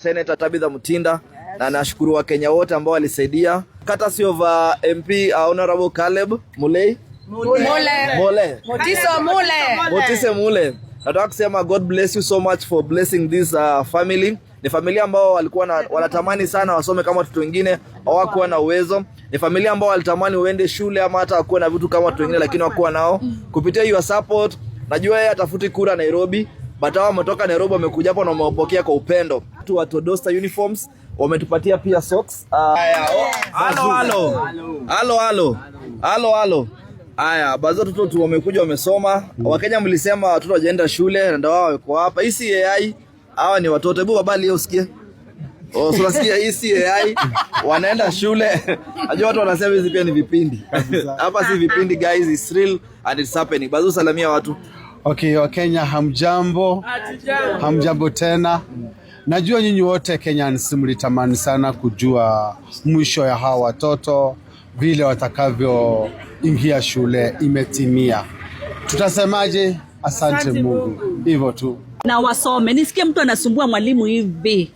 Senator Tabitha Mutinda, na nashukuru Wakenya wote ambao walisaidia. Courtesy of MP Honorable Caleb Mulei. Motise Mule. Nataka kusema God bless you so much for blessing this family. Ni familia ambao walikuwa wanatamani sana wasome kama watoto wengine, hawakuwa na uwezo. Ni familia ambao walitamani uende shule ama hata kuwa na vitu kama watu wengine, lakini hawakuwa nao. Kupitia your support, najua yeye atafuti kura Nairobi, but hao wametoka Nairobi wamekuja hapa na wamewapokea kwa upendo. Watu wa Todosta Uniforms wametupatia pia socks. Halo. Aya, baadhi watoto tu wamekuja wamesoma. Wakenya mlisema watoto wajaenda shule na ndio wao wako hapa. Hii si AI. Hawa ni watoto. Hebu baba leo usikie. Unasikia hii si AI. Wanaenda shule. Najua watu wanasema hizi pia ni vipindi. Hapa si vipindi guys, it's real and it's happening. Baadhi salamia watu. Okay, Wakenya hamjambo. Hamjambo tena. Najua nyinyi wote Kenyans mlitamani sana kujua mwisho ya hawa watoto vile watakavyo ingia shule imetimia. Tutasemaje? Asante Mungu. Hivyo tu. Na wasome. Nisikie mtu anasumbua mwalimu hivi.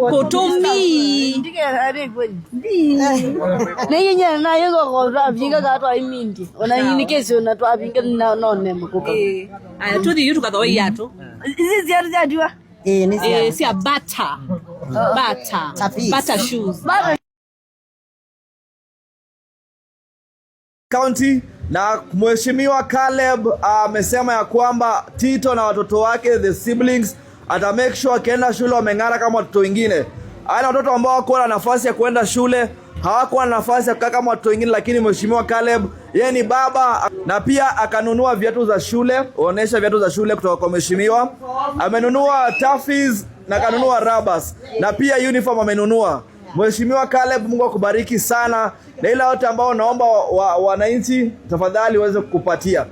Kotomi. Na yeye na yego kwa abinga gato aimindi. Ona yini kesi ona to abinga na none mkuka. Aya tudi yutu kadho yato. Izi ziara jua. Ni si bata. Bata shoes. County na mheshimiwa Caleb amesema ya kwamba Tito na watoto wake the siblings ata make sure akienda shule wameng'ara kama watoto wengine. Hana watoto ambao wako na nafasi ya kwenda shule, hawakuwa na nafasi ya kukaa kama watoto wengine, lakini mheshimiwa Caleb yeye ni baba na pia akanunua viatu za shule, onesha viatu za shule kutoka kwa mheshimiwa. Amenunua tafis na kanunua rubbers na pia uniform amenunua. Mheshimiwa Caleb, Mungu akubariki sana, na ila wote ambao naomba wananchi tafadhali waweze kukupatia.